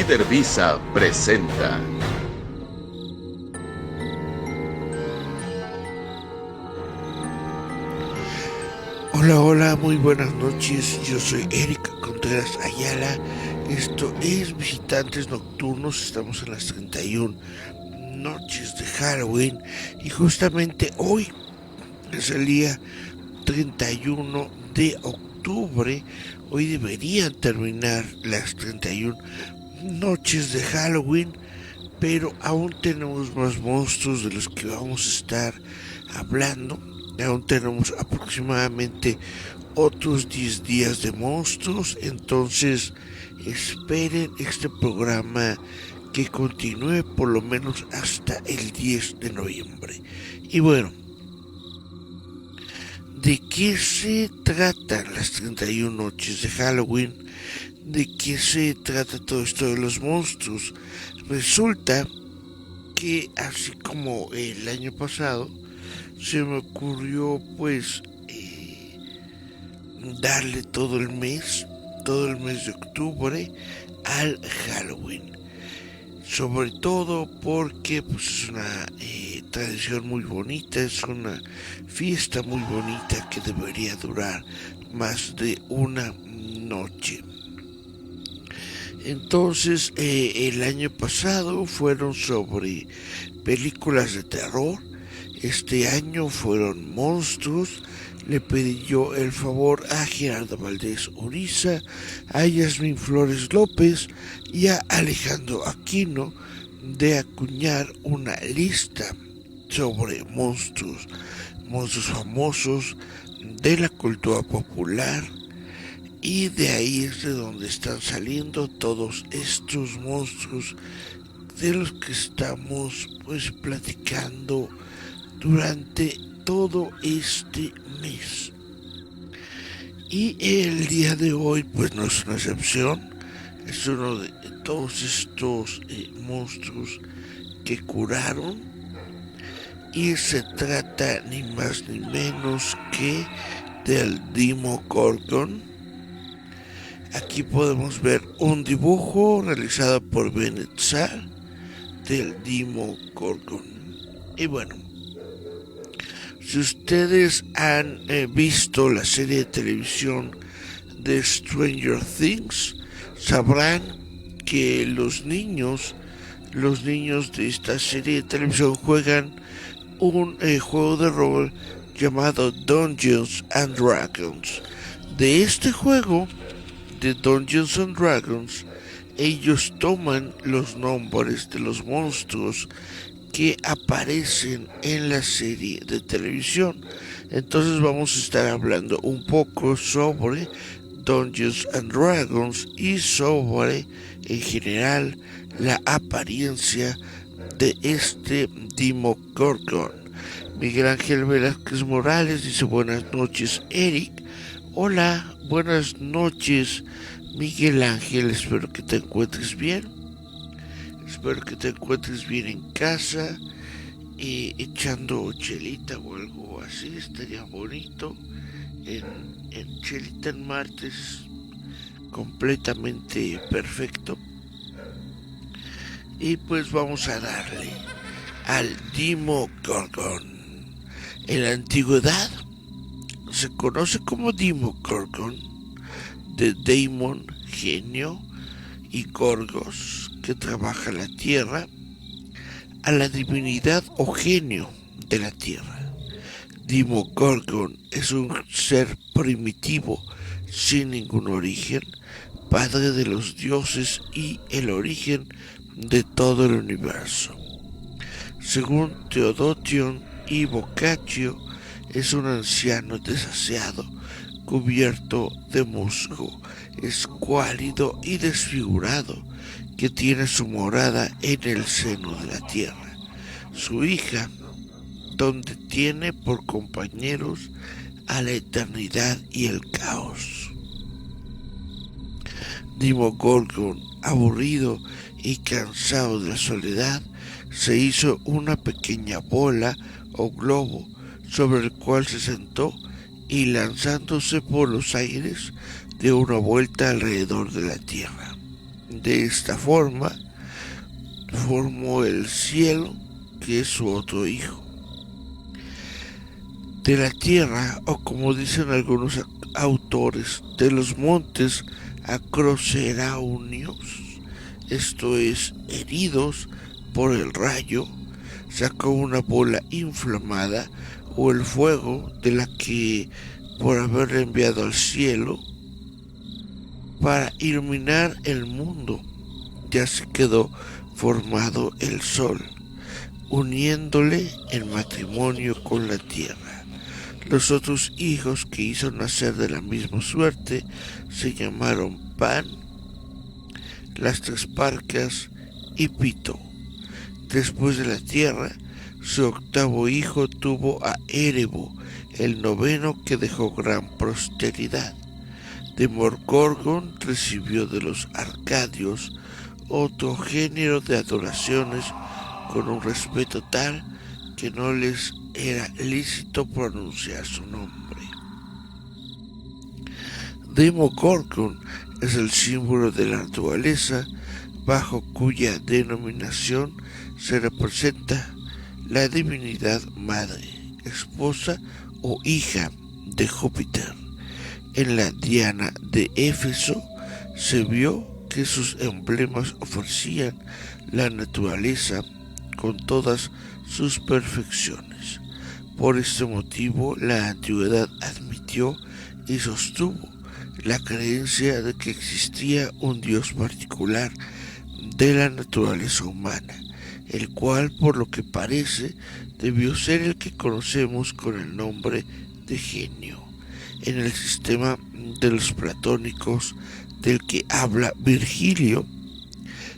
Líder Visa presenta. Hola, muy buenas noches. Yo soy Eric Contreras Ayala. Esto es Visitantes Nocturnos. Estamos en las 31 noches de Halloween. Y justamente hoy es el día 31 de octubre. Hoy deberían terminar las 31 noches de Halloween. Pero aún tenemos más monstruos de los que vamos a estar hablando. Aún tenemos aproximadamente otros 10 días de monstruos. Entonces esperen este programa que continúe por lo menos hasta el 10 de noviembre. Y bueno, ¿de qué se tratan las 31 noches de Halloween? ¿De qué se trata todo esto de los monstruos? Resulta que así como el año pasado se me ocurrió pues darle todo el mes de octubre al Halloween. Sobre todo porque pues, es una tradición muy bonita, es una fiesta muy bonita que debería durar más de una noche. Entonces, el año pasado fueron sobre películas de terror. Este año fueron monstruos. Le pedí yo el favor a Gerardo Valdés Uriza, a Yasmín Flores López y a Alejandro Aquino de acuñar una lista sobre monstruos famosos de la cultura popular. Y de ahí es de donde están saliendo todos estos monstruos de los que estamos pues platicando durante todo este mes. Y el día de hoy pues no es una excepción, es uno de todos estos monstruos que curaron, y se trata ni más ni menos que del Demogorgon. Aquí podemos ver un dibujo realizado por Bennett Saal del Demogorgon. Y bueno, si ustedes han visto la serie de televisión de Stranger Things, sabrán que los niños de esta serie de televisión juegan un juego de rol llamado Dungeons and Dragons. De este juego de Dungeons and Dragons, ellos toman los nombres de los monstruos que aparecen en la serie de televisión. Entonces vamos a estar hablando un poco sobre Dungeons and Dragons y sobre, en general, la apariencia de este Demogorgon. Miguel Ángel Velázquez Morales dice: buenas noches, Eric. Hola, buenas noches, Miguel Ángel. Espero que te encuentres bien. Espero que te encuentres bien en casa, echando chelita o algo así. Estaría bonito. En chelita en martes, completamente perfecto. Y pues vamos a darle al Demogorgon. En la antigüedad se conoce como Demogorgon, de Daemon, genio, y Gorgos, que trabaja la tierra, a la divinidad o genio de la tierra. Demogorgon es un ser primitivo sin ningún origen, padre de los dioses y el origen de todo el universo. Según Theodotion y Boccaccio, es un anciano desasiado, cubierto de musgo, escuálido y desfigurado, que tiene su morada en el seno de la tierra. Su hija, donde tiene por compañeros a la eternidad y el caos. Demogorgon, aburrido y cansado de la soledad, se hizo una pequeña bola o globo sobre el cual se sentó y, lanzándose por los aires, dio una vuelta alrededor de la tierra. De esta forma, formó el cielo, que es su otro hijo. De la tierra, o como dicen algunos autores, de los montes acroceraunios, esto es, heridos por el rayo, sacó una bola inflamada o el fuego de la que, por haberle enviado al cielo para iluminar el mundo, ya se quedó formado el sol, uniéndole en matrimonio con la tierra. Los otros hijos que hizo nacer de la misma suerte se llamaron Pan, las tres Parcas y Pito. Después de la tierra, su octavo hijo tuvo a Erebo, el noveno, que dejó gran posteridad. Demogorgon recibió de los arcadios otro género de adoraciones con un respeto tal que no les era lícito pronunciar su nombre. Demogorgon es el símbolo de la naturaleza, bajo cuya denominación se representa la divinidad madre, esposa o hija de Júpiter. En la Diana de Éfeso se vio que sus emblemas ofrecían la naturaleza con todas sus perfecciones. Por este motivo, la antigüedad admitió y sostuvo la creencia de que existía un Dios particular de la naturaleza humana, el cual, por lo que parece, debió ser el que conocemos con el nombre de genio. En el sistema de los platónicos del que habla Virgilio,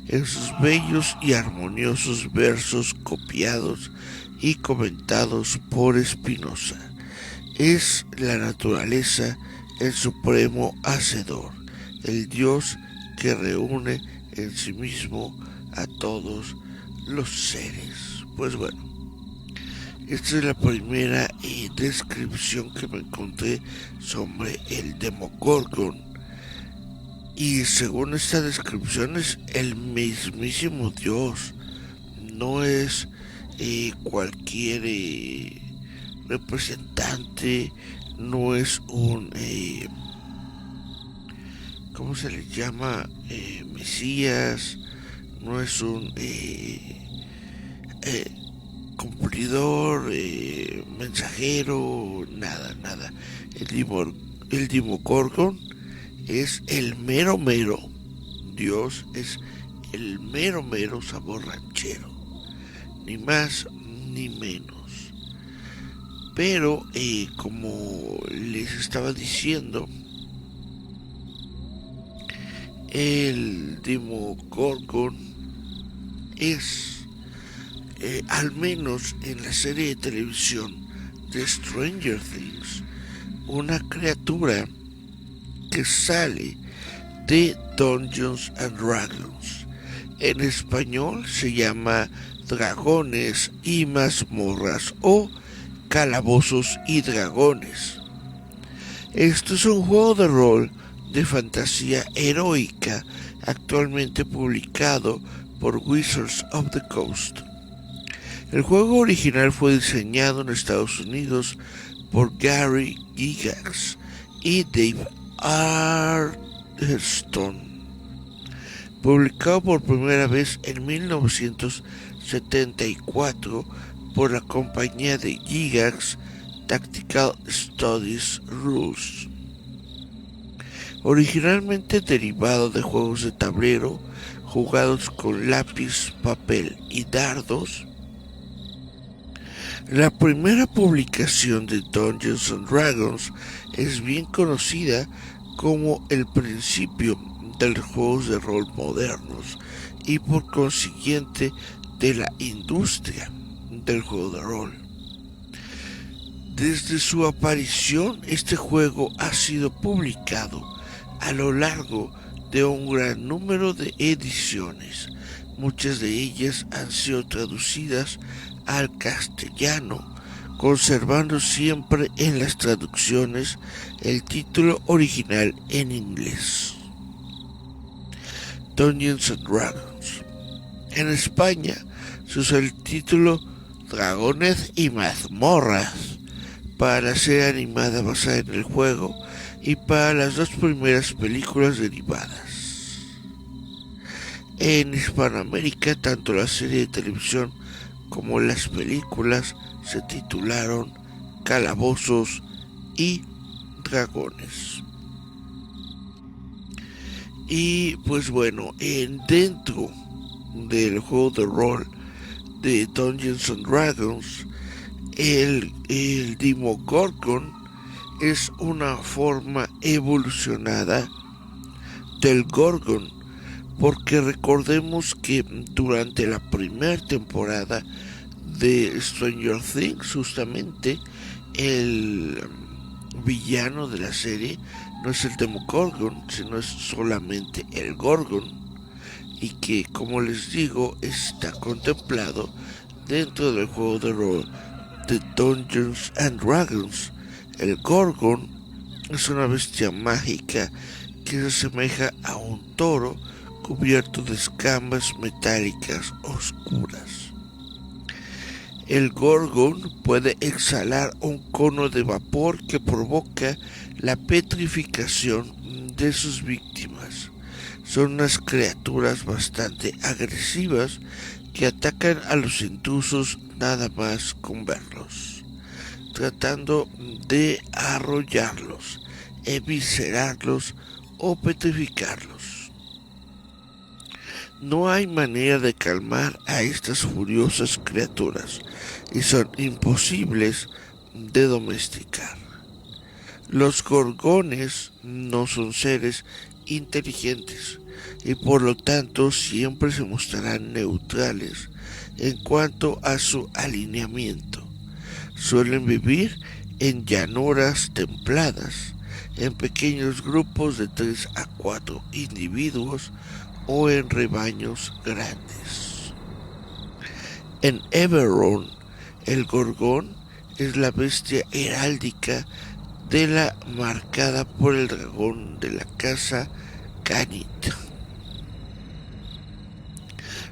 en sus bellos y armoniosos versos copiados y comentados por Spinoza, es la naturaleza el supremo hacedor, el Dios que reúne en sí mismo a todos los seres. Pues bueno, esta es la primera descripción que me encontré sobre el Demogorgon. Y según esta descripción es el mismísimo Dios. No es cualquier representante, no es un, ¿cómo se le llama? Mesías, no es un cumplidor, mensajero, nada. El Demogorgon es el mero Dios, es el mero sabor ranchero, ni más ni menos. Pero como les estaba diciendo, el Demogorgon es, al menos en la serie de televisión de Stranger Things, una criatura que sale de Dungeons and Dragons. En español se llama Dragones y Mazmorras o Calabozos y Dragones. Esto es un juego de rol de fantasía heroica actualmente publicado por Wizards of the Coast. El juego original fue diseñado en Estados Unidos por Gary Gygax y Dave Arneson, publicado por primera vez en 1974 por la compañía de Gygax Tactical Studies Rules. Originalmente derivado de juegos de tablero jugados con lápiz, papel y dardos, la primera publicación de Dungeons and Dragons es bien conocida como el principio de los juegos de rol modernos y por consiguiente de la industria del juego de rol. Desde su aparición, este juego ha sido publicado a lo largo de un gran número de ediciones. Muchas de ellas han sido traducidas al castellano, conservando siempre en las traducciones el título original en inglés. Dungeons and Dragons. En España se usa el título Dragones y Mazmorras para la serie animada basada en el juego y para las dos primeras películas derivadas. En Hispanoamérica, tanto la serie de televisión como las películas se titularon Calabozos y Dragones. Y pues bueno, dentro del juego de rol de Dungeons and Dragons, el Demogorgon es una forma evolucionada del Gorgon, porque recordemos que durante la primera temporada de Stranger Things, justamente el villano de la serie no es el Demogorgon, sino es solamente el Gorgon, y que, como les digo, está contemplado dentro del juego de rol de Dungeons and Dragons. El Gorgon es una bestia mágica que se asemeja a un toro cubierto de escamas metálicas oscuras. El Gorgon puede exhalar un cono de vapor que provoca la petrificación de sus víctimas. Son unas criaturas bastante agresivas que atacan a los intrusos nada más con verlos, tratando de arrollarlos, eviscerarlos o petrificarlos. No hay manera de calmar a estas furiosas criaturas y son imposibles de domesticar. Los gorgones no son seres inteligentes y por lo tanto siempre se mostrarán neutrales en cuanto a su alineamiento. Suelen vivir en llanuras templadas, en pequeños grupos de 3 a 4 individuos o en rebaños grandes. En Eberron, el gorgón es la bestia heráldica de la marcada por el dragón de la casa Canit.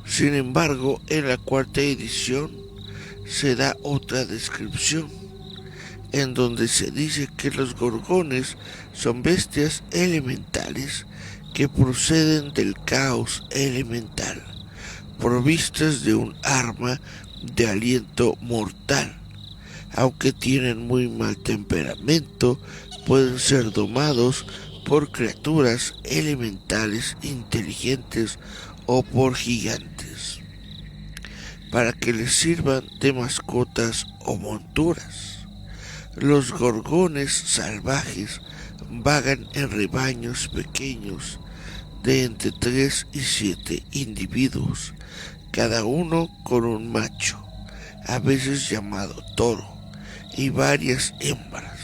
Sin embargo, en la cuarta edición se da otra descripción, en donde se dice que los gorgones son bestias elementales que proceden del caos elemental, provistas de un arma de aliento mortal. Aunque tienen muy mal temperamento, pueden ser domados por criaturas elementales inteligentes o por gigantes, para que les sirvan de mascotas o monturas. Los gorgones salvajes vagan en rebaños pequeños de entre 3 y 7 individuos, cada uno con un macho, a veces llamado toro, y varias hembras.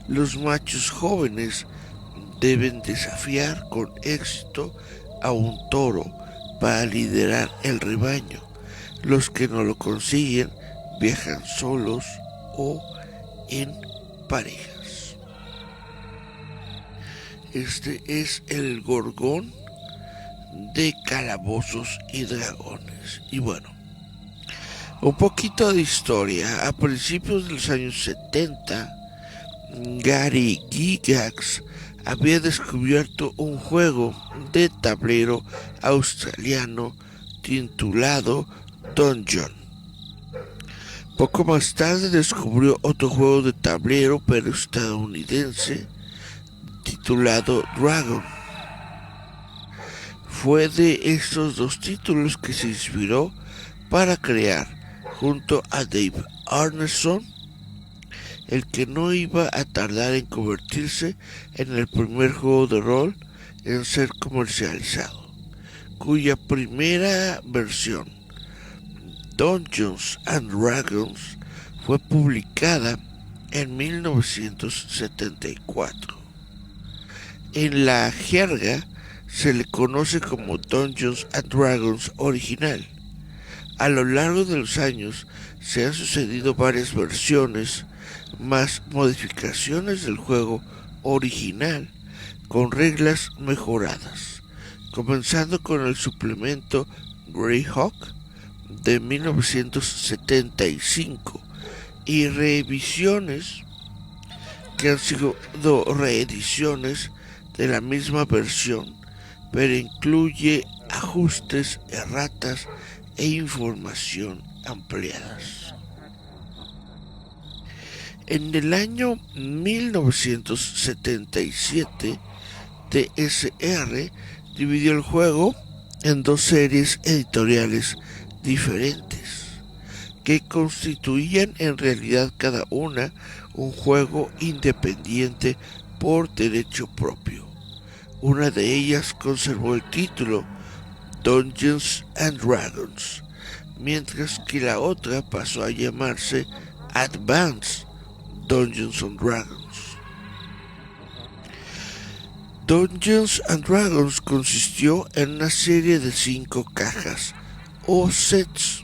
Los machos jóvenes deben desafiar con éxito a un toro para liderar el rebaño. Los que no lo consiguen viajan solos o en parejas. Este es el gorgón de Calabozos y Dragones. Y bueno, un poquito de historia. A principios de los años 70, Gary Gygax había descubierto un juego de tablero australiano titulado Dungeon. Poco más tarde descubrió otro juego de tablero pero estadounidense titulado Dragon. Fue de estos dos títulos que se inspiró para crear, junto a Dave Arneson, el que no iba a tardar en convertirse en el primer juego de rol en ser comercializado, cuya primera versión, Dungeons and Dragons, fue publicada en 1974. En la jerga se le conoce como Dungeons and Dragons original. A lo largo de los años se han sucedido varias versiones más modificaciones del juego original con reglas mejoradas, comenzando con el suplemento Greyhawk de 1975 y revisiones que han sido reediciones de la misma versión, pero incluye ajustes, erratas e información ampliadas. En el año 1977, TSR dividió el juego en dos series editoriales diferentes, que constituían en realidad cada una un juego independiente por derecho propio. Una de ellas conservó el título Dungeons and Dragons, mientras que la otra pasó a llamarse Advanced Dungeons and Dragons. Dungeons and Dragons consistió en una serie de 5 cajas o sets,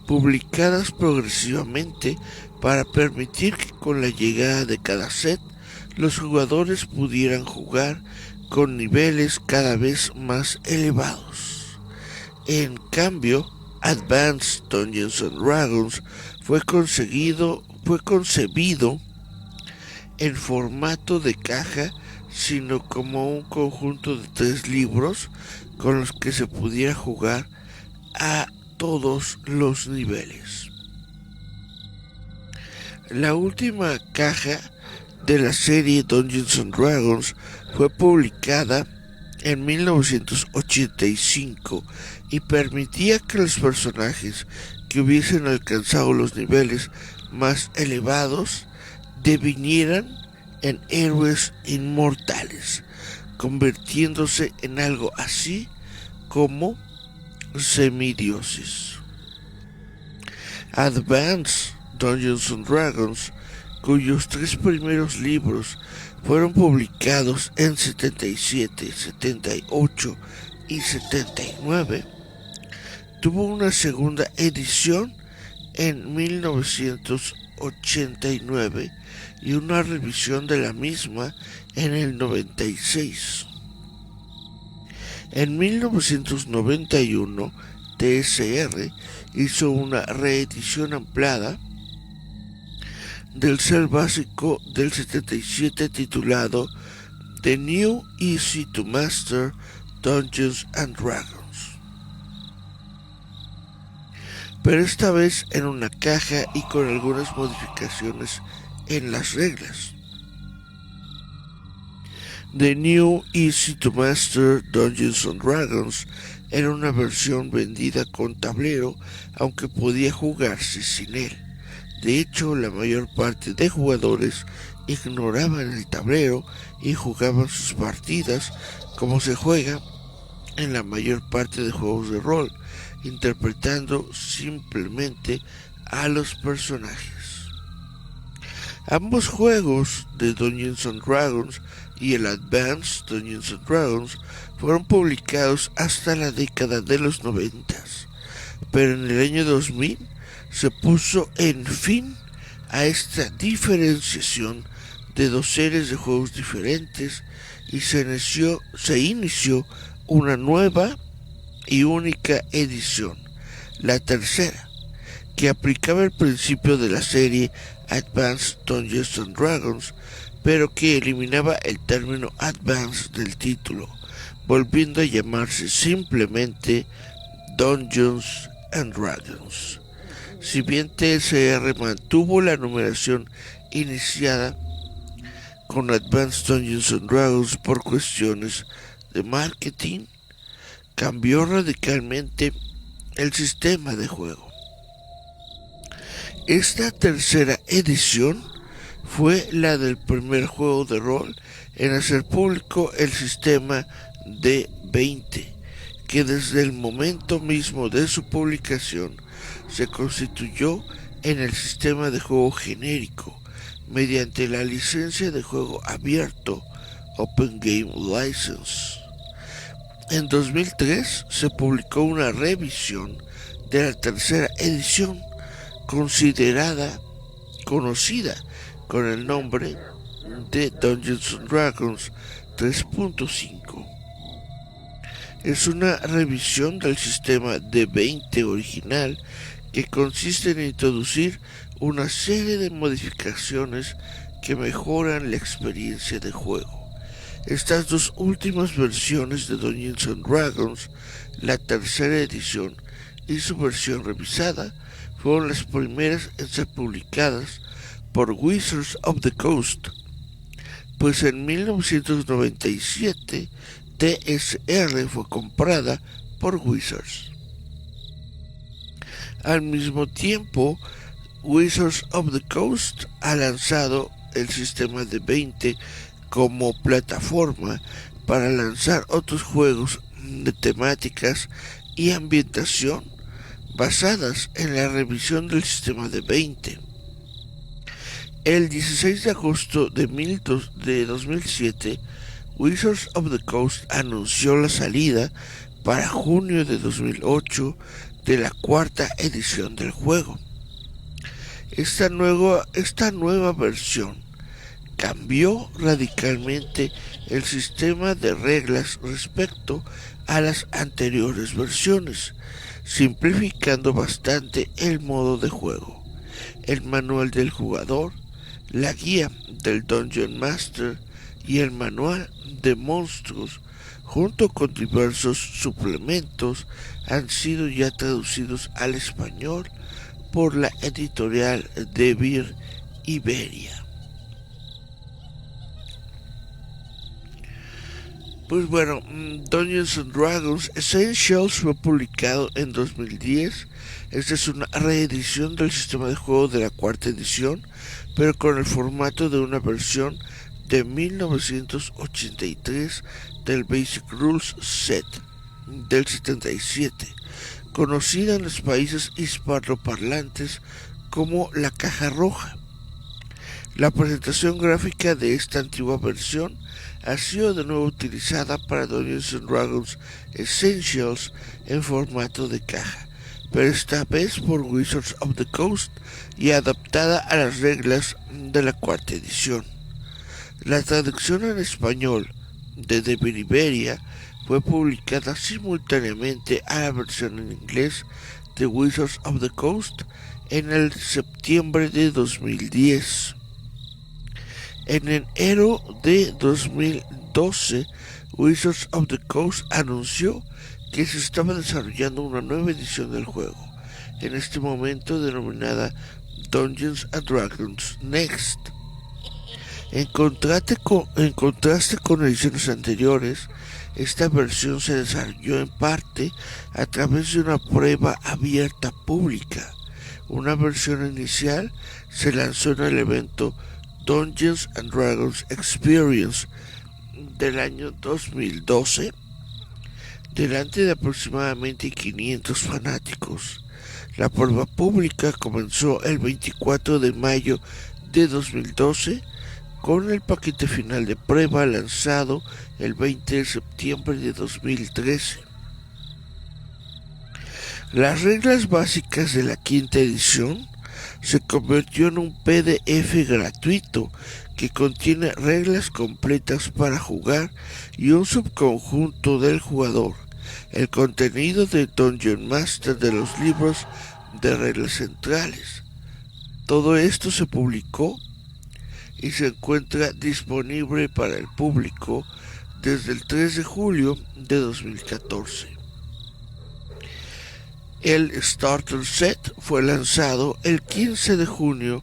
publicadas progresivamente para permitir que con la llegada de cada set los jugadores pudieran jugar con niveles cada vez más elevados. En cambio, Advanced Dungeons and Dragons fue concebido en formato de caja, sino como un conjunto de 3 libros con los que se pudiera jugar a todos los niveles. La última caja de la serie Dungeons and Dragons fue publicada en 1985 y permitía que los personajes que hubiesen alcanzado los niveles más elevados devinieran en héroes inmortales, convirtiéndose en algo así como semidioses. Advanced Dungeons and Dragons, cuyos 3 primeros libros fueron publicados en 77, 78 y 79, tuvo una segunda edición en 1989 y una revisión de la misma en el 96. En 1991, TSR hizo una reedición ampliada del set básico del 77 titulado The New Easy to Master Dungeons and Dragons, pero esta vez en una caja y con algunas modificaciones en las reglas. The New Easy to Master Dungeons and Dragons era una versión vendida con tablero, aunque podía jugarse sin él. De hecho, la mayor parte de jugadores ignoraban el tablero y jugaban sus partidas como se juega en la mayor parte de juegos de rol, interpretando simplemente a los personajes. Ambos juegos de Dungeons and Dragons y el Advanced Dungeons and Dragons fueron publicados hasta la década de los 90, pero en el año 2000 se puso en fin a esta diferenciación de dos series de juegos diferentes y se inició una nueva y única edición, la tercera, que aplicaba el principio de la serie Advanced Dungeons and Dragons, pero que eliminaba el término Advanced del título, volviendo a llamarse simplemente Dungeons and Dragons. Si bien TSR mantuvo la numeración iniciada con Advanced Dungeons and Dragons por cuestiones de marketing, cambió radicalmente el sistema de juego. Esta tercera edición fue la del primer juego de rol en hacer público el sistema D20, que desde el momento mismo de su publicación se constituyó en el sistema de juego genérico mediante la licencia de juego abierto Open Game License. En 2003 se publicó una revisión de la tercera edición conocida con el nombre de Dungeons and Dragons 3.5. Es una revisión del sistema de 20 original que consiste en introducir una serie de modificaciones que mejoran la experiencia de juego. Estas dos últimas versiones de Dungeons and Dragons, la tercera edición y su versión revisada, fueron las primeras en ser publicadas por Wizards of the Coast, pues en 1997 TSR fue comprada por Wizards. Al mismo tiempo, Wizards of the Coast ha lanzado el sistema de 20 como plataforma para lanzar otros juegos de temáticas y ambientación basadas en la revisión del sistema de 20. El 16 de agosto de 2007, Wizards of the Coast anunció la salida para junio de 2008 de la cuarta edición del juego. Esta nueva versión cambió radicalmente el sistema de reglas respecto a las anteriores versiones, simplificando bastante el modo de juego. El manual del jugador, la guía del Dungeon Master y el manual de monstruos, junto con diversos suplementos, han sido ya traducidos al español por la editorial De Vir Iberia. Pues bueno, Dungeons and Dragons Essentials fue publicado en 2010. Esta es una reedición del sistema de juego de la cuarta edición, pero con el formato de una versión de 1983 del Basic Rules Set del 77, conocida en los países hispanoparlantes como la Caja Roja. La presentación gráfica de esta antigua versión ha sido de nuevo utilizada para Dungeons and Dragons Essentials en formato de caja, pero esta vez por Wizards of the Coast y adaptada a las reglas de la cuarta edición. La traducción en español de De Vir Iberia fue publicada simultáneamente a la versión en inglés de Wizards of the Coast en el septiembre de 2010. En enero de 2012, Wizards of the Coast anunció que se estaba desarrollando una nueva edición del juego, en este momento denominada Dungeons and Dragons Next. En contraste con ediciones anteriores, esta versión se desarrolló en parte a través de una prueba abierta pública. Una versión inicial se lanzó en el evento Dungeons and Dragons Experience del año 2012 delante de aproximadamente 500 fanáticos. La prueba pública comenzó el 24 de mayo de 2012 con el paquete final de prueba lanzado el 20 de septiembre de 2013. Las reglas básicas de la quinta edición se convirtió en un PDF gratuito que contiene reglas completas para jugar y un subconjunto del jugador, el contenido del Dungeon Master de los libros de reglas centrales. Todo esto se publicó y se encuentra disponible para el público desde el 3 de julio de 2014. El Starter Set fue lanzado el 15 de junio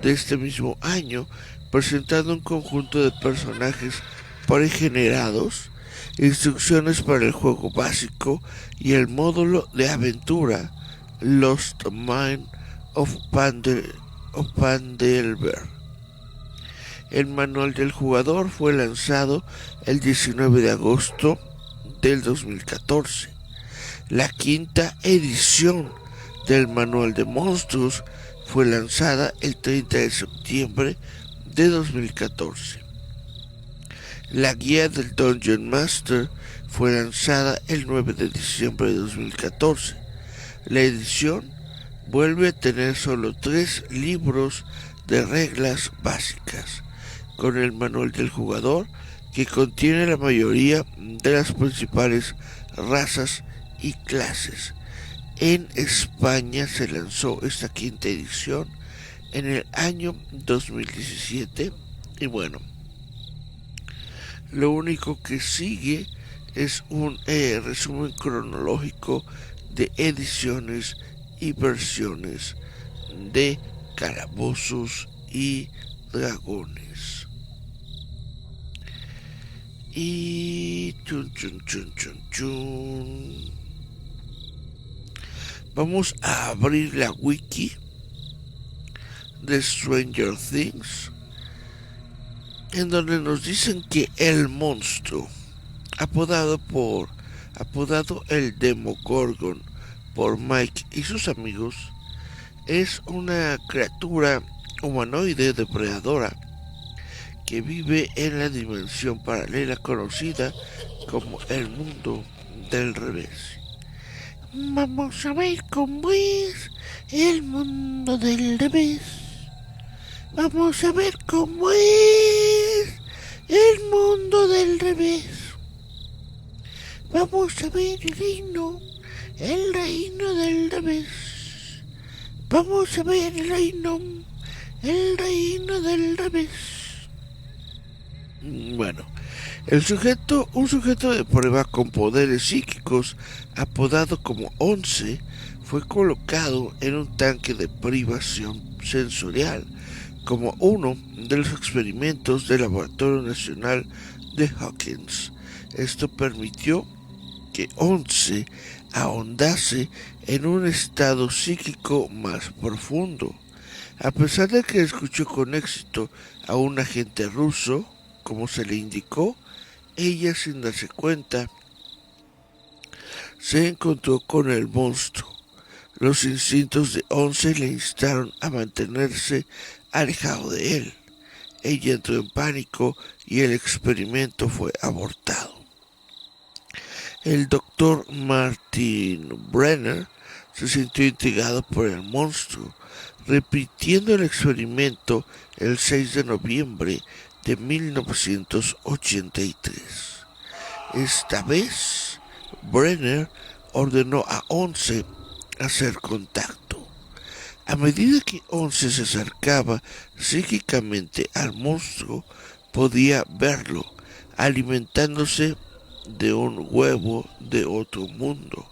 de este mismo año, presentando un conjunto de personajes pregenerados, instrucciones para el juego básico y el módulo de aventura Lost Mine of Phandelver. El manual del jugador fue lanzado el 19 de agosto del 2014. La quinta edición del manual de monstruos fue lanzada el 30 de septiembre de 2014. La guía del Dungeon Master fue lanzada el 9 de diciembre de 2014. La edición vuelve a tener solo 3 libros de reglas básicas, con el manual del jugador que contiene la mayoría de las principales razas y clases. En España se lanzó esta quinta edición en el año 2017 y bueno, lo único que sigue es un resumen cronológico de ediciones y versiones de Calabozos y Dragones. Y vamos a abrir la wiki de Stranger Things, en donde nos dicen que el monstruo, apodado el Demogorgon por Mike y sus amigos, es una criatura humanoide depredadora que vive en la dimensión paralela conocida como el mundo del revés. Vamos a ver cómo es el mundo del revés. Vamos a ver cómo es el mundo del revés. Vamos a ver el reino del revés. Vamos a ver el reino del revés. Bueno, un sujeto de prueba con poderes psíquicos, apodado como Once, fue colocado en un tanque de privación sensorial como uno de los experimentos del Laboratorio Nacional de Hawkins. Esto permitió que Once ahondase en un estado psíquico más profundo. A pesar de que escuchó con éxito a un agente ruso, como se le indicó, ella, sin darse cuenta, se encontró con el monstruo. Los instintos de Once le instaron a mantenerse alejado de él. Ella entró en pánico y el experimento fue abortado. El doctor Martin Brenner se sintió intrigado por el monstruo, repitiendo el experimento el 6 de noviembre de 1983. Esta vez, Brenner ordenó a Once hacer contacto. A medida que Once se acercaba psíquicamente al monstruo, podía verlo alimentándose de un huevo de otro mundo.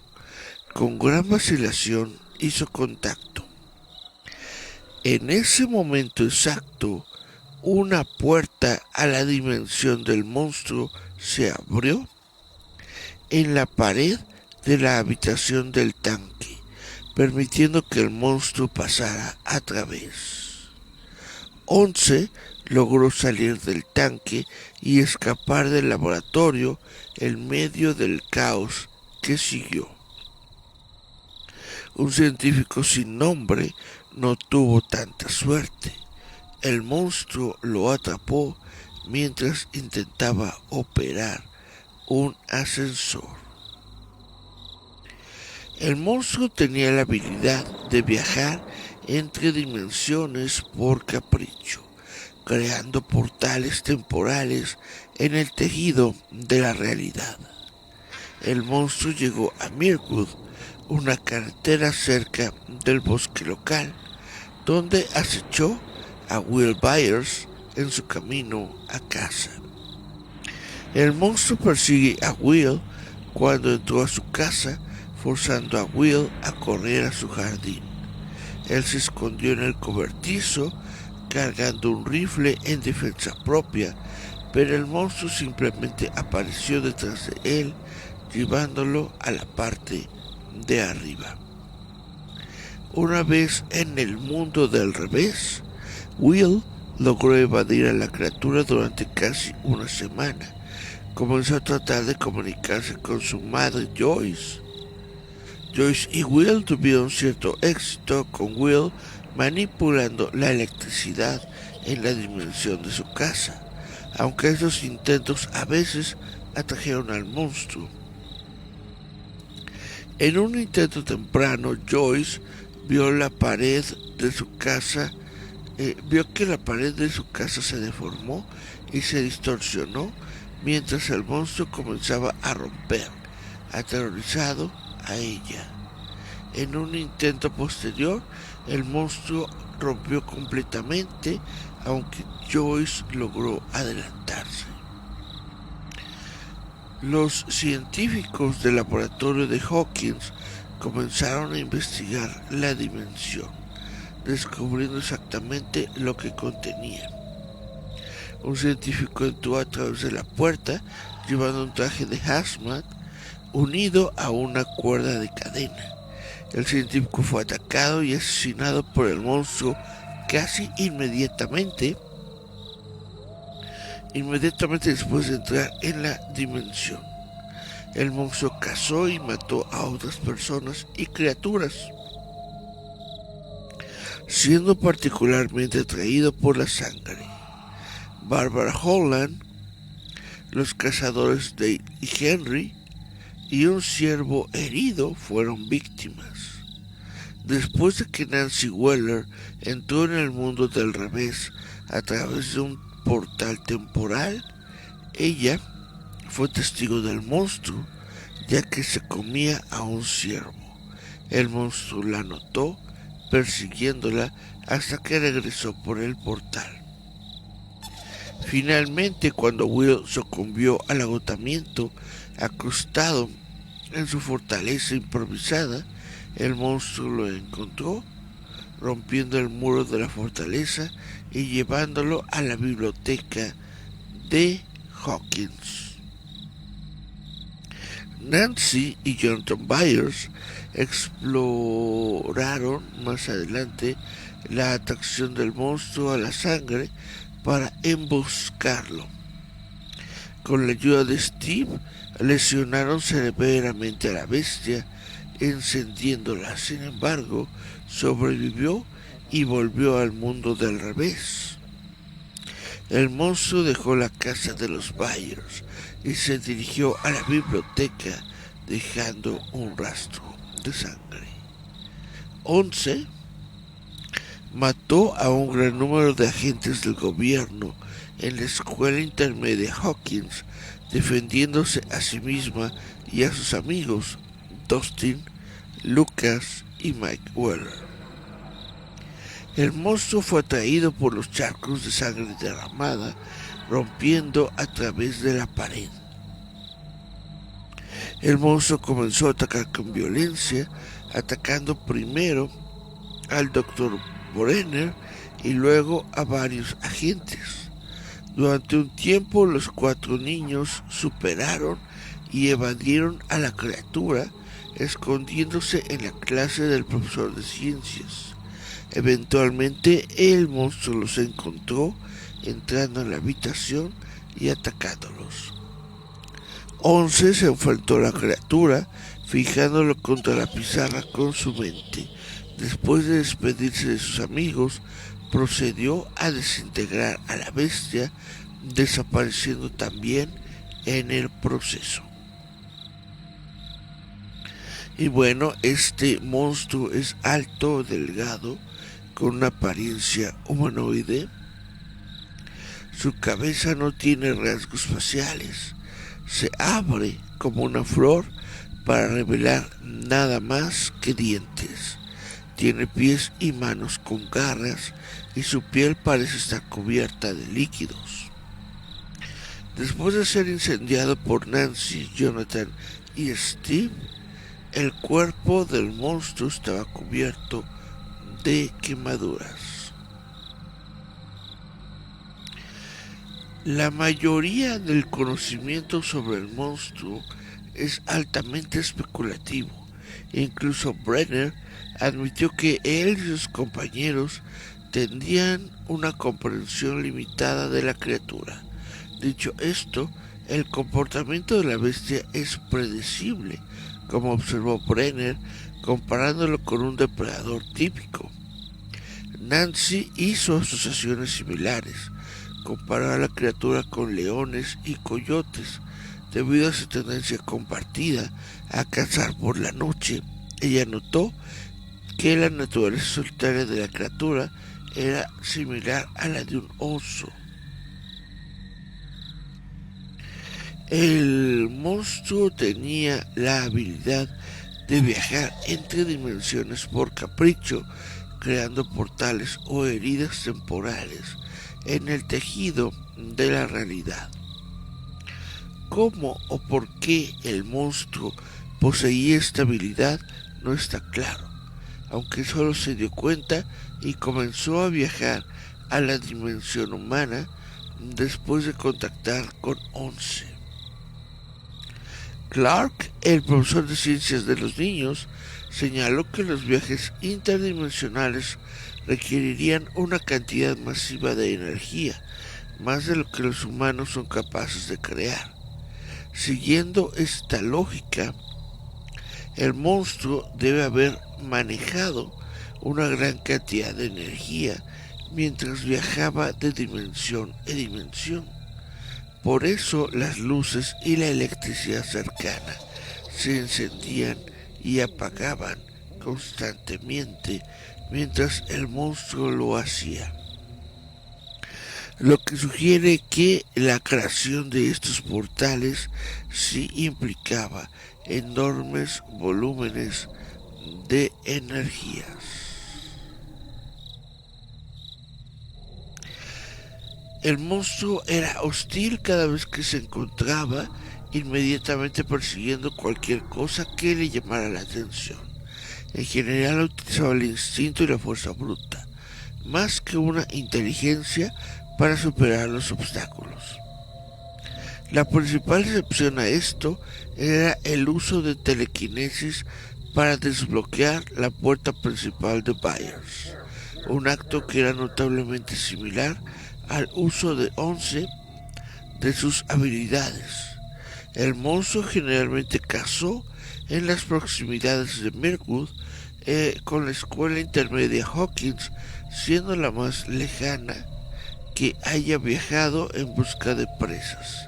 Con gran vacilación hizo contacto. En ese momento exacto, una puerta a la dimensión del monstruo se abrió en la pared de la habitación del tanque, permitiendo que el monstruo pasara a través. Once logró salir del tanque y escapar del laboratorio en medio del caos que siguió. Un científico sin nombre no tuvo tanta suerte. El monstruo lo atrapó mientras intentaba operar un ascensor. El monstruo tenía la habilidad de viajar entre dimensiones por capricho, creando portales temporales en el tejido de la realidad. El monstruo llegó a Mirwood, una carretera cerca del bosque local, donde acechó a Will Byers en su camino a casa. El monstruo persigue a Will cuando entró a su casa, forzando a Will a correr a su jardín. Él se escondió en el cobertizo, cargando un rifle en defensa propia, pero el monstruo simplemente apareció detrás de él, llevándolo a la parte de arriba. Una vez en el mundo del revés, Will logró evadir a la criatura durante casi una semana. Comenzó a tratar de comunicarse con su madre Joyce. Joyce y Will tuvieron cierto éxito, con Will manipulando la electricidad en la dimensión de su casa, aunque esos intentos a veces atrajeron al monstruo. En un intento temprano, Joyce vio que la pared de su casa se deformó y se distorsionó mientras el monstruo comenzaba a romper, aterrorizado a ella. En un intento posterior, el monstruo rompió completamente, aunque Joyce logró adelantarse. Los científicos del laboratorio de Hawkins comenzaron a investigar la dimensión, descubriendo exactamente lo que contenía. Un científico entró a través de la puerta llevando un traje de hazmat unido a una cuerda de cadena. El científico fue atacado y asesinado por el monstruo casi inmediatamente después de entrar en la dimensión. El monstruo cazó y mató a otras personas y criaturas, siendo particularmente atraído por la sangre. Barbara Holland, los cazadores Dale y Henry y un ciervo herido fueron víctimas. Después de que Nancy Weller entró en el mundo del revés a través de un portal temporal, ella fue testigo del monstruo, ya que se comía a un ciervo. El monstruo la notó, persiguiéndola hasta que regresó por el portal. Finalmente, cuando Will sucumbió al agotamiento, acostado en su fortaleza improvisada, el monstruo lo encontró, rompiendo el muro de la fortaleza y llevándolo a la biblioteca de Hawkins. Nancy y Jonathan Byers exploraron más adelante la atracción del monstruo a la sangre para emboscarlo. Con la ayuda de Steve, lesionaron severamente a la bestia, encendiéndola. Sin embargo, sobrevivió y volvió al mundo del revés. El monstruo dejó la casa de los Byers y se dirigió a la biblioteca, dejando un rastro de sangre. 11. Mató a un gran número de agentes del gobierno en la escuela intermedia Hawkins, defendiéndose a sí misma y a sus amigos Dustin, Lucas y Mike Weller. El monstruo fue atraído por los charcos de sangre derramada, rompiendo a través de la pared. El monstruo comenzó a atacar con violencia, atacando primero al Dr. Brenner y luego a varios agentes. Durante un tiempo, los 4 niños superaron y evadieron a la criatura, escondiéndose en la clase del profesor de ciencias. Eventualmente, el monstruo los encontró, entrando en la habitación y atacándolos. 11 se enfrentó a la criatura, fijándolo contra la pizarra con su mente. Después de despedirse de sus amigos, procedió a desintegrar a la bestia, desapareciendo también en el proceso. Y bueno, este monstruo es alto, delgado, con una apariencia humanoide. Su cabeza no tiene rasgos faciales. Se abre como una flor para revelar nada más que dientes. Tiene pies y manos con garras y su piel parece estar cubierta de líquidos. Después de ser incendiado por Nancy, Jonathan y Steve, el cuerpo del monstruo estaba cubierto de quemaduras. La mayoría del conocimiento sobre el monstruo es altamente especulativo. Incluso Brenner admitió que él y sus compañeros tendrían una comprensión limitada de la criatura. Dicho esto, el comportamiento de la bestia es predecible, como observó Brenner, comparándolo con un depredador típico. Nancy hizo asociaciones similares. Comparó a la criatura con leones y coyotes. Debido a su tendencia compartida a cazar por la noche, ella notó que la naturaleza solitaria de la criatura era similar a la de un oso. El monstruo tenía la habilidad de viajar entre dimensiones por capricho, creando portales o heridas temporales en el tejido de la realidad. ¿Cómo o por qué el monstruo poseía esta habilidad no está claro, aunque solo se dio cuenta y comenzó a viajar a la dimensión humana después de contactar con Once. Clark, el profesor de ciencias de los niños, señaló que los viajes interdimensionales requerirían una cantidad masiva de energía, más de lo que los humanos son capaces de crear. Siguiendo esta lógica, el monstruo debe haber manejado una gran cantidad de energía mientras viajaba de dimensión en dimensión. Por eso las luces y la electricidad cercana se encendían y apagaban constantemente mientras el monstruo lo hacía, lo que sugiere que la creación de estos portales sí implicaba enormes volúmenes de energías. El monstruo era hostil cada vez que se encontraba, inmediatamente persiguiendo cualquier cosa que le llamara la atención. En general utilizaba el instinto y la fuerza bruta, más que una inteligencia para superar los obstáculos. La principal excepción a esto era el uso de telequinesis para desbloquear la puerta principal de Byers, un acto que era notablemente similar al uso de Once de sus habilidades. El monstruo generalmente cazó en las proximidades de Mirkwood, con la escuela intermedia Hawkins siendo la más lejana que haya viajado en busca de presas.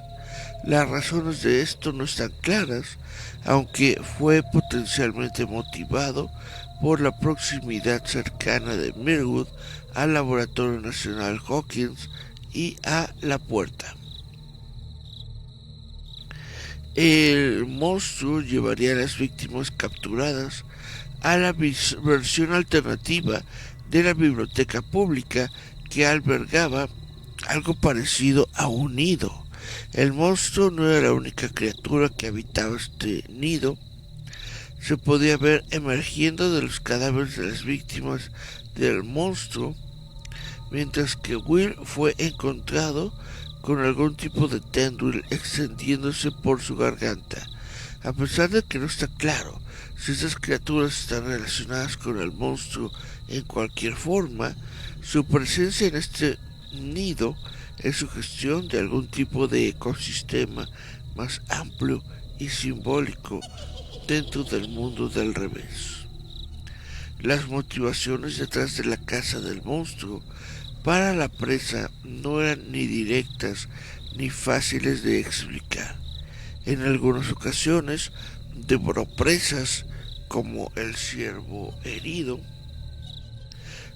Las razones de esto no están claras, aunque fue potencialmente motivado por la proximidad cercana de Mirkwood al Laboratorio Nacional Hawkins y a la puerta. El monstruo llevaría a las víctimas capturadas a la versión alternativa de la biblioteca pública que albergaba algo parecido a un nido. El monstruo no era la única criatura que habitaba este nido. Se podía ver emergiendo de los cadáveres de las víctimas del monstruo, mientras que Will fue encontrado con algún tipo de tendril extendiéndose por su garganta. A pesar de que no está claro si estas criaturas están relacionadas con el monstruo en cualquier forma, su presencia en este nido es sugestión de algún tipo de ecosistema más amplio y simbólico dentro del mundo del revés. Las motivaciones detrás de la caza del monstruo para la presa no eran ni directas ni fáciles de explicar. En algunas ocasiones devoró presas como el ciervo herido.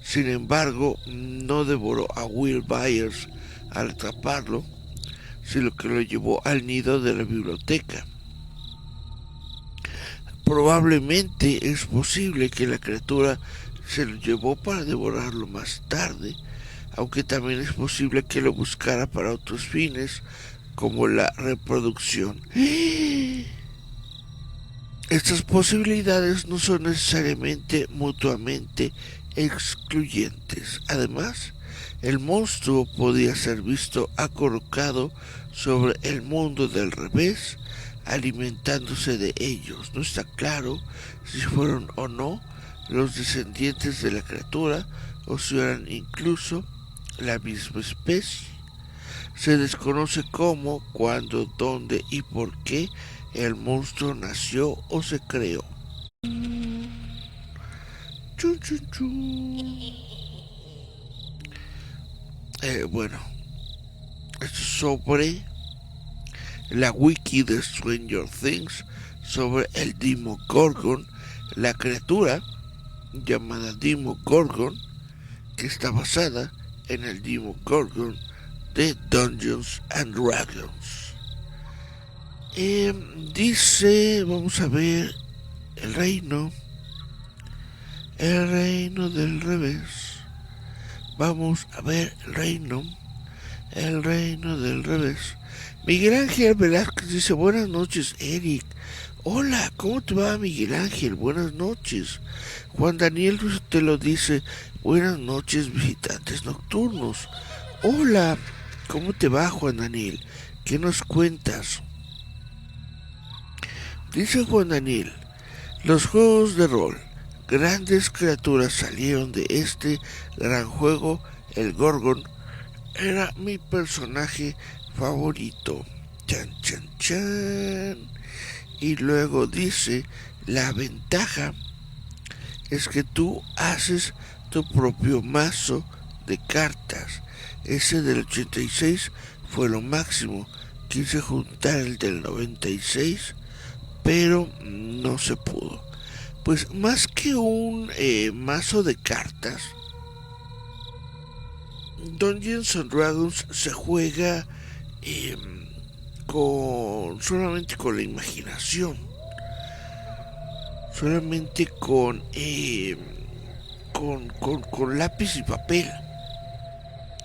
Sin embargo, no devoró a Will Byers al atraparlo, sino que lo llevó al nido de la biblioteca. Probablemente es posible que la criatura se lo llevó para devorarlo más tarde, aunque también es posible que lo buscara para otros fines, como la reproducción. Estas posibilidades no son necesariamente mutuamente excluyentes. Además, el monstruo podía ser visto acurrucado sobre el mundo del revés, alimentándose de ellos. No está claro si fueron o no los descendientes de la criatura o si eran incluso la misma especie. Se desconoce cómo, cuándo, dónde y por qué el monstruo nació o se creó. Chun, chun, chun. Bueno, esto es sobre la wiki de Stranger Things, sobre el Demogorgon, la criatura llamada Demogorgon, que está basada en el Demogorgon de Dungeons and Dragons. Dice, vamos a ver, el reino del revés. Vamos a ver el reino del revés. Miguel Ángel Velázquez dice, buenas noches, Eric. Hola, ¿cómo te va, Miguel Ángel? Buenas noches. Juan Daniel Ruiz te lo dice, buenas noches, visitantes nocturnos. Hola, ¿cómo te va, Juan Daniel? ¿Qué nos cuentas? Dice Juan Daniel, los juegos de rol, grandes criaturas salieron de este gran juego. El Gorgon era mi personaje favorito. Chan, chan, chan. Y luego dice, la ventaja es que tú haces tu propio mazo de cartas. Ese del 86 fue lo máximo. Quise juntar el del 96, pero no se pudo. Pues más que un mazo de cartas, Dungeons and Dragons se juega solamente con la imaginación, solamente con lápiz y papel.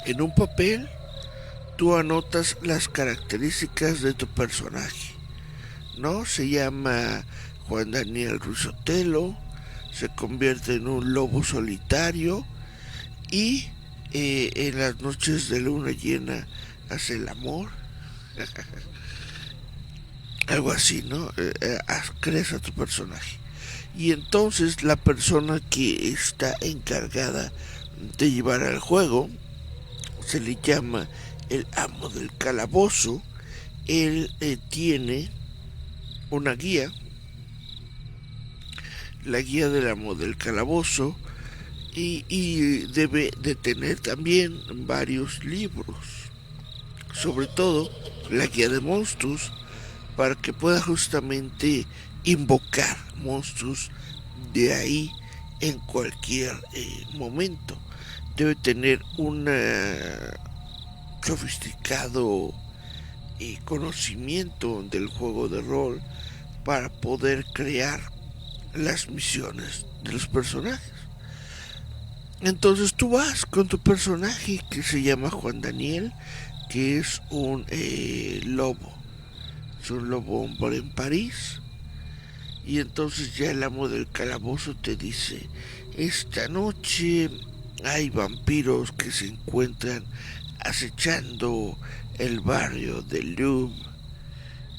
En un papel tú anotas las características de tu personaje, ¿no? Se llama Juan Daniel Ruiz Otelo, se convierte en un lobo solitario y en las noches de luna llena hace el amor. Algo así, ¿no? Creas a tu personaje. Y entonces la persona que está encargada de llevar al juego se le llama el amo del calabozo. Él tiene una guía, la guía del amo del calabozo, y debe de tener también varios libros, sobre todo la guía de monstruos, para que pueda justamente invocar monstruos de ahí en cualquier momento. Debe tener un sofisticado conocimiento del juego de rol para poder crear las misiones de los personajes. Entonces tú vas con tu personaje que se llama Juan Daniel, que es un lobo. Es un lobo hombre en París. Y entonces ya el amo del calabozo te dice, esta noche hay vampiros que se encuentran acechando el barrio de Louvre.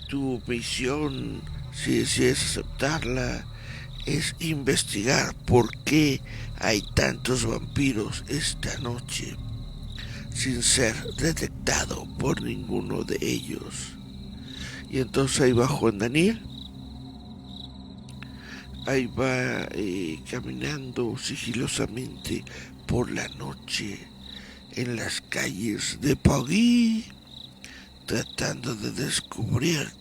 Tu misión, si decides aceptarla, es investigar por qué hay tantos vampiros esta noche sin ser detectado por ninguno de ellos. Y entonces ahí va Juan Daniel, ahí va caminando sigilosamente por la noche en las calles de París, tratando de descubrir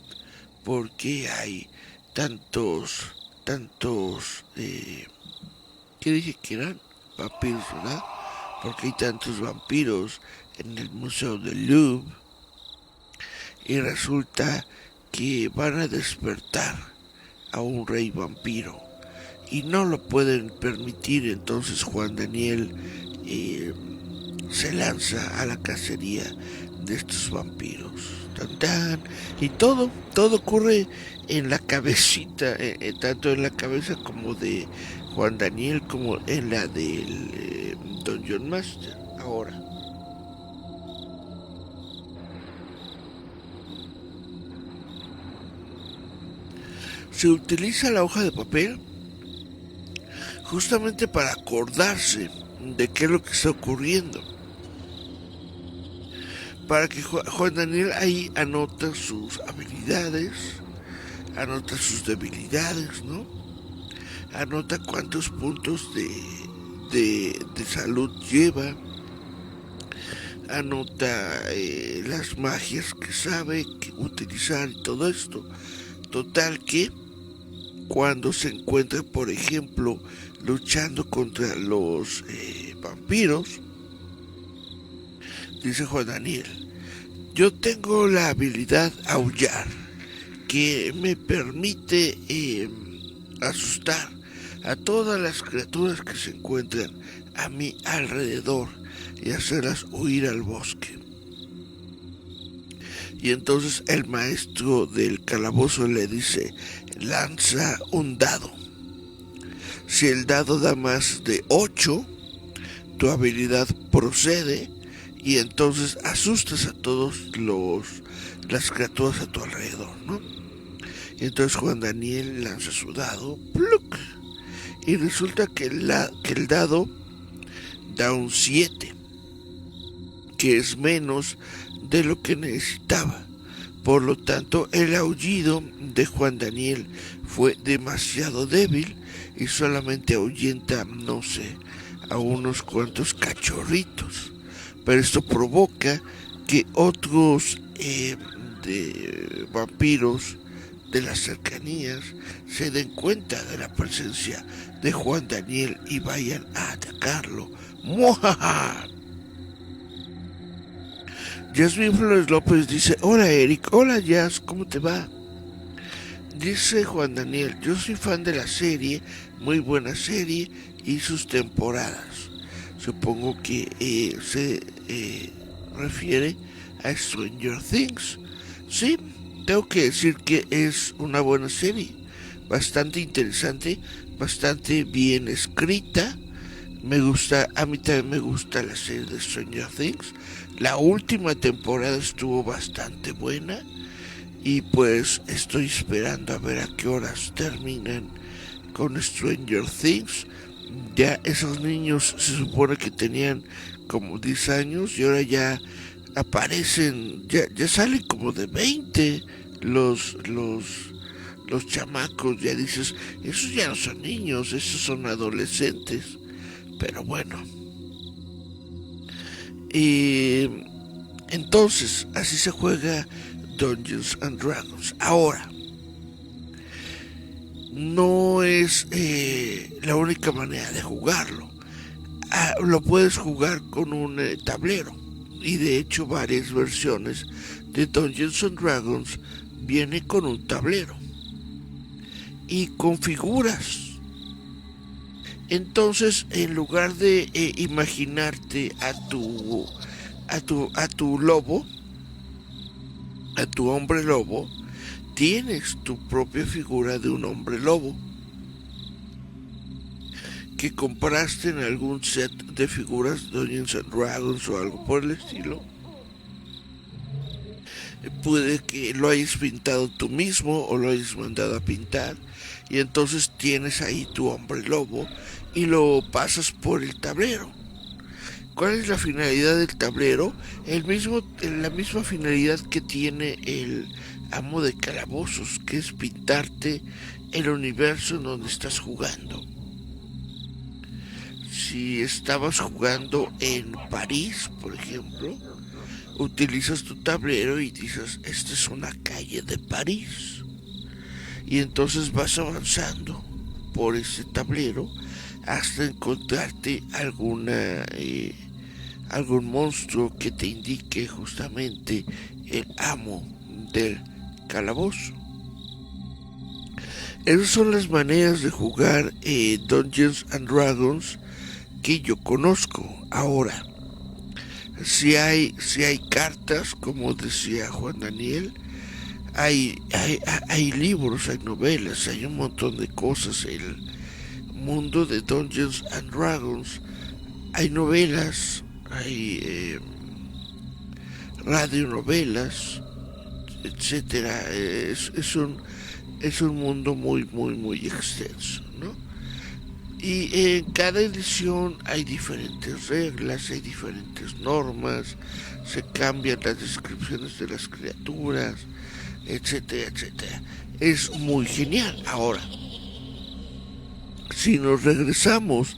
por qué hay tantos, ¿qué dije que eran? Vampiros, ¿verdad? Porque hay tantos vampiros en el Museo del Louvre. Y resulta que van a despertar a un rey vampiro y no lo pueden permitir. Entonces Juan Daniel se lanza a la cacería de estos vampiros. Tan, tan. Y todo ocurre en la cabecita, tanto en la cabeza como de Juan Daniel como en la del Dungeon Master. Ahora, se utiliza la hoja de papel justamente para acordarse de qué es lo que está ocurriendo. Para que Juan Daniel ahí anota sus habilidades, anota sus debilidades, ¿no? Anota cuántos puntos de salud lleva, anota las magias que sabe utilizar y todo esto. Total que cuando se encuentra, por ejemplo, luchando contra los vampiros, dice Juan Daniel, yo tengo la habilidad aullar. que me permite asustar a todas las criaturas que se encuentran a mi alrededor y hacerlas huir al bosque. Y entonces el maestro del calabozo le dice, lanza un dado. Si el dado da más de 8, tu habilidad procede y entonces asustas a todos las criaturas a tu alrededor, ¿no? Y entonces Juan Daniel lanza su dado, ¡pluc! Y resulta que el dado da un 7, que es menos de lo que necesitaba. Por lo tanto, el aullido de Juan Daniel fue demasiado débil y solamente ahuyenta, no sé, a unos cuantos cachorritos. Pero esto provoca que otros de vampiros de las cercanías se den cuenta de la presencia de Juan Daniel y vayan a atacarlo. ¡Muajaja! Jasmine Flores López dice, hola Eric, hola Jazz, ¿cómo te va? Dice Juan Daniel, yo soy fan de la serie, muy buena serie y sus temporadas. Supongo que se refiere a Stranger Things. Sí, tengo que decir que es una buena serie, bastante interesante, bastante bien escrita. Me gusta, a mí también me gusta la serie de Stranger Things. La última temporada estuvo bastante buena y pues estoy esperando a ver a qué horas terminan con Stranger Things. Ya esos niños se supone que tenían como 10 años y ahora ya aparecen, ya salen como de 20 los chamacos. Ya dices, esos ya no son niños, esos son adolescentes. Pero bueno. Y entonces, así se juega Dungeons and Dragons. Ahora, no es la única manera de jugarlo. Lo puedes jugar con un tablero. Y de hecho varias versiones de Dungeons and Dragons viene con un tablero. Y con figuras. Entonces, en lugar de imaginarte a tu lobo, a tu hombre lobo, tienes tu propia figura de un hombre lobo que compraste en algún set de figuras de Dungeons and Dragons o algo por el estilo. Puede que lo hayas pintado tú mismo o lo hayas mandado a pintar y entonces tienes ahí tu hombre lobo y lo pasas por el tablero. ¿Cuál es la finalidad del tablero? La misma finalidad que tiene el amo de calabozos, que es pintarte el universo en donde estás jugando. Si estabas jugando en París, por ejemplo, utilizas tu tablero y dices, esta es una calle de París. Y entonces vas avanzando por ese tablero hasta encontrarte algún monstruo que te indique justamente el amo del calabozo. Esas son las maneras de jugar Dungeons and Dragons que yo conozco. Ahora, si hay cartas, como decía Juan Daniel, hay libros, hay novelas, hay un montón de cosas. El mundo de Dungeons and Dragons, hay novelas, hay radionovelas, etcétera. Es un mundo muy extenso, ¿no? Y en cada edición hay diferentes reglas, hay diferentes normas, se cambian las descripciones de las criaturas, etcétera, etcétera. Es muy genial. Ahora, si nos regresamos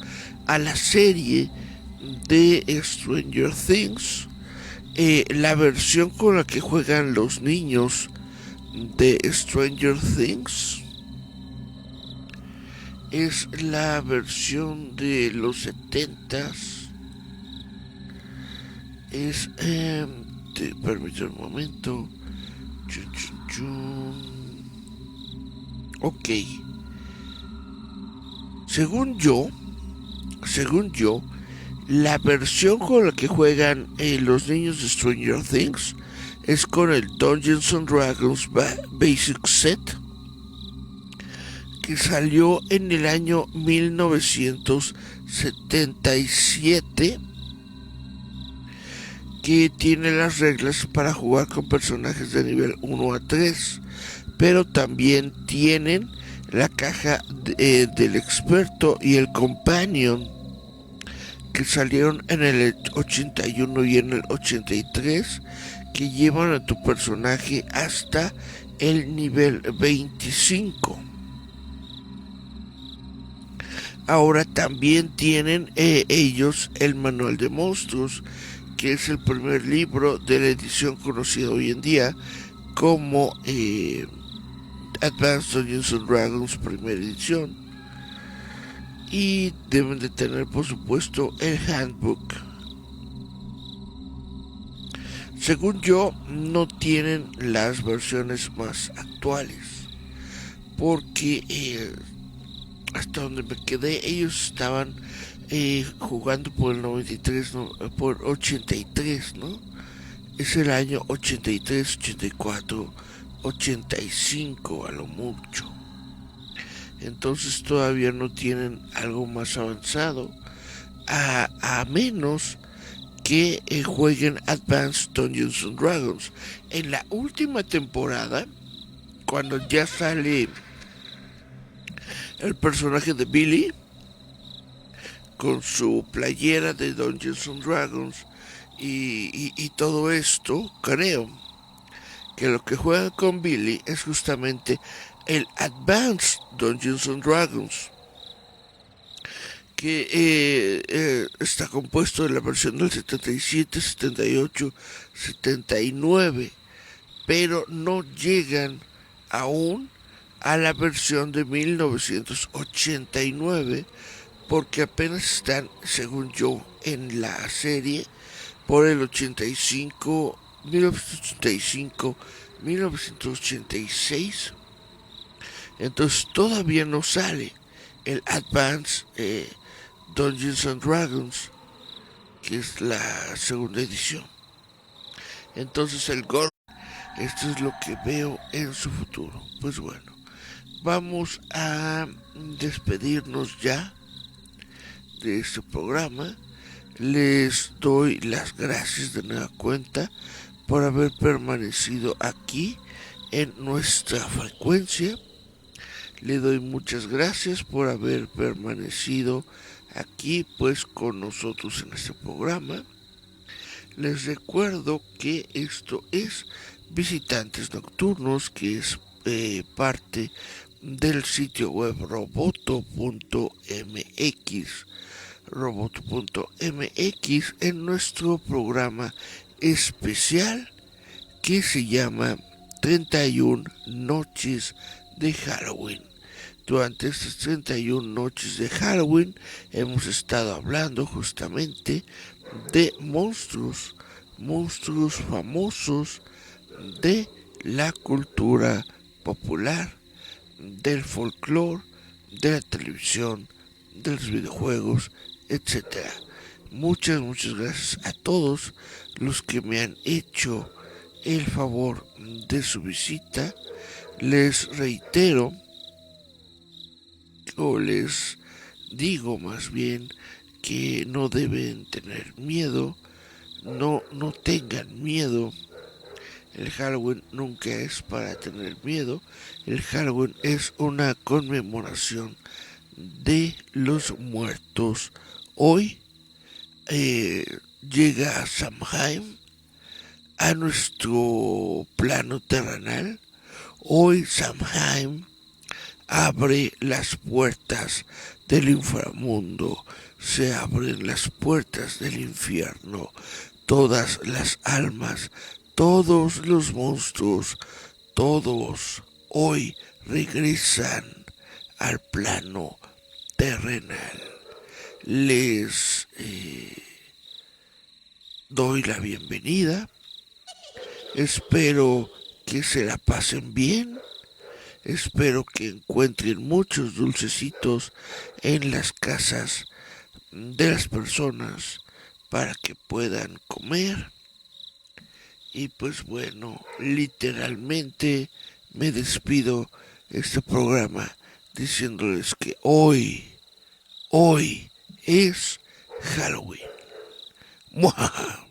a la serie de Stranger Things, la versión con la que juegan los niños de Stranger Things es la versión de los 70s. Permítame un momento. Ok. Según yo, según yo, la versión con la que juegan los niños de Stranger Things es con el Dungeons and Dragons Basic Set, que salió en el año 1977, que tiene las reglas para jugar con personajes de nivel 1 a 3, pero también tienen la caja del experto y el companion, que salieron en el 81 y en el 83, que llevan a tu personaje hasta el nivel 25. Ahora también tienen ellos el manual de monstruos, que es el primer libro de la edición conocida hoy en día como Advanced Dungeons and Dragons primera edición. Y deben de tener, por supuesto, el handbook. Según yo, no tienen las versiones más actuales, porque hasta donde me quedé, ellos estaban jugando por el 93, no, por 83, ¿no? Es el año 83, 84, 85 a lo mucho. Entonces todavía no tienen algo más avanzado, a menos que jueguen Advanced Dungeons and Dragons. En la última temporada, cuando ya sale el personaje de Billy con su playera de Dungeons and Dragons y todo esto, creo que lo que juega con Billy es justamente el Advanced Dungeons and Dragons, que está compuesto de la versión del 77, 78, 79, pero no llegan aún a la versión de 1989, porque apenas están, según yo, en la serie por el 85, 1985, 1986. Entonces todavía no sale el Advanced Dungeons and Dragons, que es la segunda edición. Entonces el Gore, esto es lo que veo en su futuro. Pues bueno, vamos a despedirnos ya de este programa. Les doy las gracias de nueva cuenta por haber permanecido aquí en nuestra frecuencia. Le doy muchas gracias por haber permanecido aquí pues con nosotros en este programa. Les recuerdo que esto es Visitantes Nocturnos, que es parte del sitio web roboto.mx, roboto.mx, en nuestro programa especial que se llama 31 noches de Halloween. Durante estas 31 noches de Halloween hemos estado hablando justamente de monstruos, monstruos famosos de la cultura popular, del folclore, de la televisión, de los videojuegos, etcétera. Muchas gracias a todos los que me han hecho el favor de su visita. Les reitero, o les digo más bien, que no deben tener miedo, no tengan miedo. El Halloween nunca es para tener miedo. El Halloween es una conmemoración de los muertos. Hoy llega Samhain a nuestro plano terrenal. Hoy Samhain abre las puertas del inframundo, se abren las puertas del infierno. Todas las almas, todos los monstruos, todos hoy regresan al plano terrenal. Les doy la bienvenida. Espero que se la pasen bien, Espero que encuentren muchos dulcecitos en las casas de las personas para que puedan comer. Y pues bueno, literalmente me despido este programa diciéndoles que hoy es Halloween. ¡Muajaja!